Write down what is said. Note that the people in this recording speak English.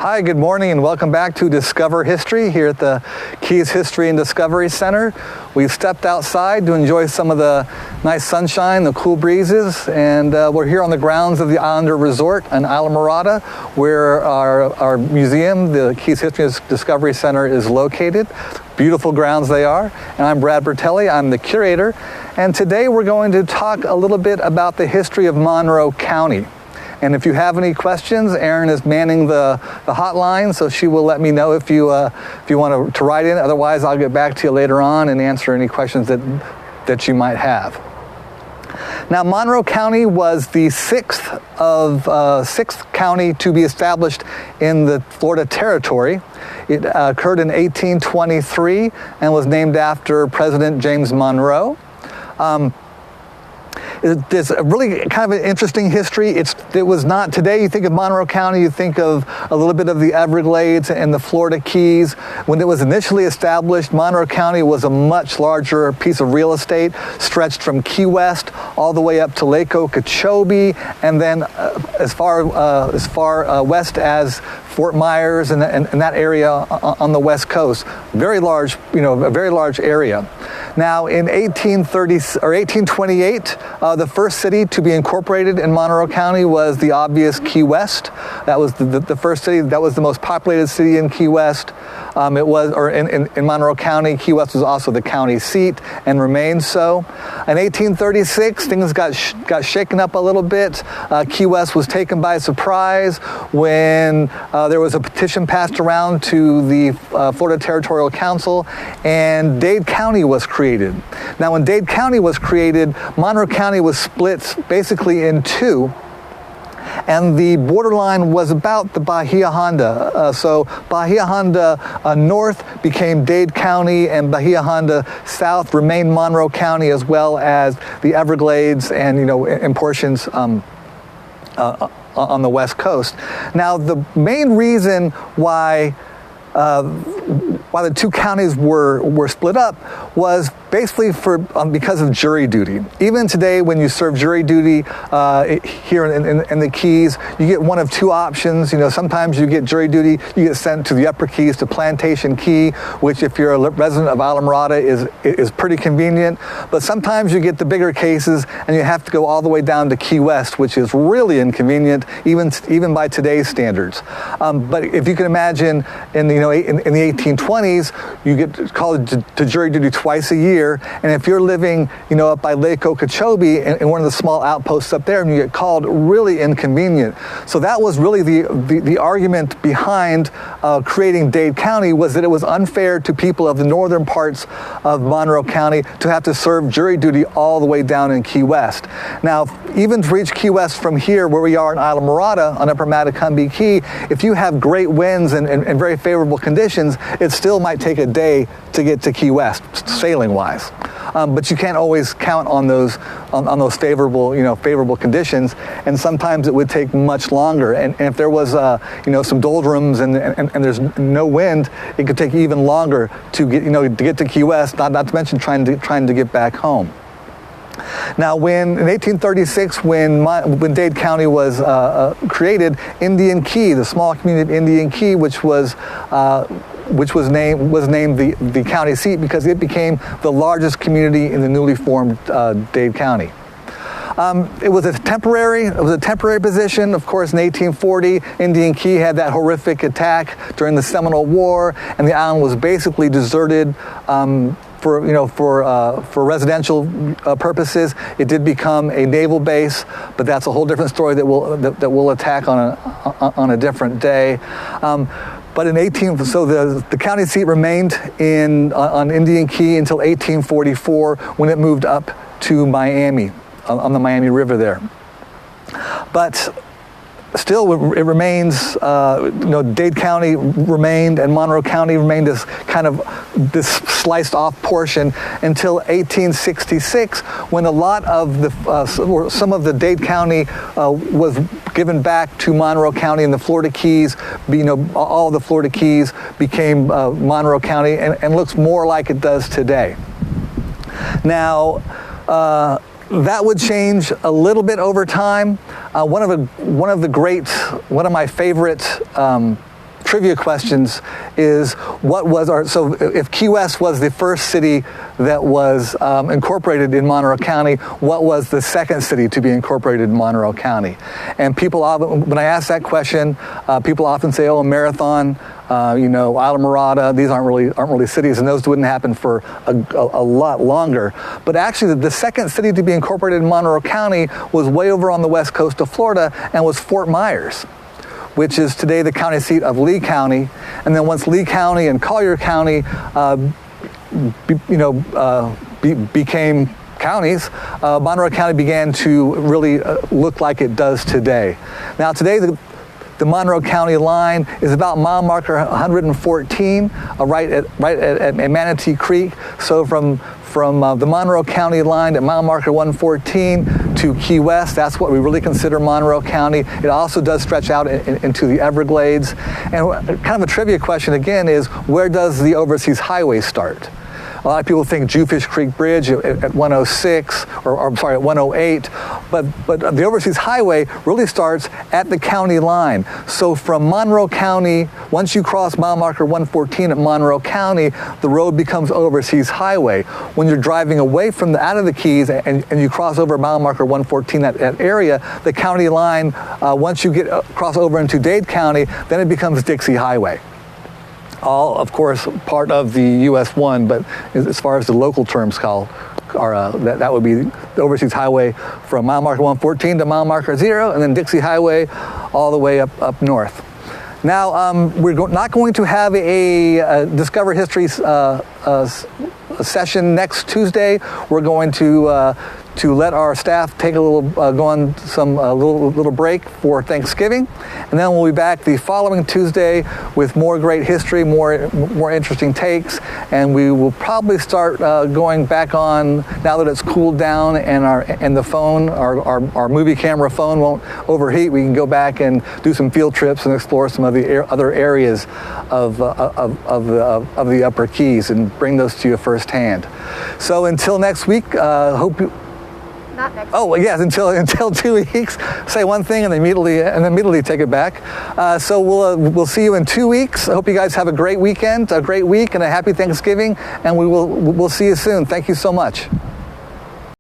Hi, good morning, and welcome back to Discover History here at the Keys History and Discovery Center. We've stepped outside to enjoy some of the nice sunshine, the cool breezes, and we're here on the grounds of the Islander Resort in Islamorada, where our museum, the Keys History and Discovery Center, is located. Beautiful grounds they are. And I'm Brad Bertelli, I'm the curator, and today we're going to talk a little bit about the history of Monroe County. And if you have any questions, Erin is manning the hotline, so she will let me know if you want to write in. Otherwise, I'll get back to you later on and answer any questions that you might have. Now, Monroe County was the sixth county to be established in the Florida Territory. It occurred in 1823 and was named after President James Monroe. It's a really kind of an interesting history. It was not, today you think of Monroe County, you think of a little bit of the Everglades and the Florida Keys. When it was initially established, Monroe County was a much larger piece of real estate, stretched from Key West all the way up to Lake Okeechobee, and then as far west as Fort Myers and that area on the west coast. Very large, a very large area. Now, in 1828, the first city to be incorporated in Monroe County was the obvious Key West. That was the first city. That was the most populated city in Key West. In Monroe County. Key West was also the county seat and remained so. In 1836, things got shaken up a little bit. Key West was taken by surprise when there was a petition passed around to the Florida Territorial Council, and Dade County was created. Now, when Dade County was created, Monroe County was split basically in two, and the borderline was about the Bahia Honda. So Bahia Honda north became Dade County, and Bahia Honda south remained Monroe County, as well as the Everglades and in portions on the west coast. Now, the main reason why the two counties were split up was basically because of jury duty. Even today, when you serve jury duty here in the Keys, you get one of two options. Sometimes you get jury duty, you get sent to the Upper Keys, to Plantation Key, which, if you're a resident of Islamorada, is pretty convenient. But sometimes you get the bigger cases, and you have to go all the way down to Key West, which is really inconvenient, even by today's standards. But if you can imagine, in the 1820s, you get called to jury duty twice a year. And if you're living, up by Lake Okeechobee in one of the small outposts up there, and you get called, really inconvenient. So that was really the argument behind creating Dade County, was that it was unfair to people of the northern parts of Monroe County to have to serve jury duty all the way down in Key West. Now, even to reach Key West from here, where we are in Islamorada on Upper Matacumbe Key, if you have great winds and very favorable conditions, it still might take a day to get to Key West, sailing-wise. But you can't always count on those favorable conditions, and sometimes it would take much longer. And if there was some doldrums and there's no wind, it could take even longer to get to Key West. Not to mention trying to get back home. Now, in 1836, when Dade County was created, Indian Key, the small community of Indian Key, which was named the county seat because it became the largest community in the newly formed Dade County. It was a temporary position. Of course, in 1840, Indian Key had that horrific attack during the Seminole War, and the island was basically deserted. For residential purposes. It did become a naval base, but that's a whole different story that we'll attack on a different day. But the county seat remained on Indian Key until 1844, when it moved up to Miami, on the Miami River there. But still, it remains, Dade County remained, and Monroe County remained as kind of this sliced off portion until 1866, when a lot of some of the Dade County was given back to Monroe County, and the Florida Keys, all the Florida Keys became Monroe County, and looks more like it does today. Now, that would change a little bit over time. One of my favorite trivia questions is so if Key West was the first city that was incorporated in Monroe County, what was the second city to be incorporated in Monroe County? And people often, when I ask that question, people often say, oh, Marathon, Islamorada, these aren't really cities, and those wouldn't happen for a lot longer. But actually, the second city to be incorporated in Monroe County was way over on the west coast of Florida, and was Fort Myers, which is today the county seat of Lee County. And then once Lee County and Collier County, became counties, Monroe County began to really look like it does today. Now today, the Monroe County line is about mile marker 114, right at Manatee Creek. So from the Monroe County line at mile marker 114 to Key West, that's what we really consider Monroe County. It also does stretch out into the Everglades. And kind of a trivia question again is, where does the Overseas Highway start? A lot of people think Jewfish Creek Bridge at 106, or I'm sorry, at 108, but the Overseas Highway really starts at the county line. So from Monroe County, once you cross mile marker 114 at Monroe County, the road becomes Overseas Highway. When you're driving away from out of the Keys and you cross over mile marker 114, that area, the county line, once you cross over into Dade County, then it becomes Dixie Highway. All, of course, part of the US 1, but as far as the local terms called, that would be the Overseas Highway from mile marker 114 to mile marker 0, and then Dixie Highway all the way up north. Now, we're not going to have a Discover History session next Tuesday. We're going to let our staff take a little, go on some little break for Thanksgiving, and then we'll be back the following Tuesday with more great history, more interesting takes, and we will probably start going back on now that it's cooled down and the phone, our movie camera phone won't overheat. We can go back and do some field trips and explore some of the other areas of the Upper Keys and bring those to you firsthand. So until next week, hope you. Not next week. Yes, until 2 weeks. Say one thing and immediately take it back. So we'll see you in 2 weeks. I hope you guys have a great weekend, a great week, and a happy Thanksgiving. And we'll see you soon. Thank you so much.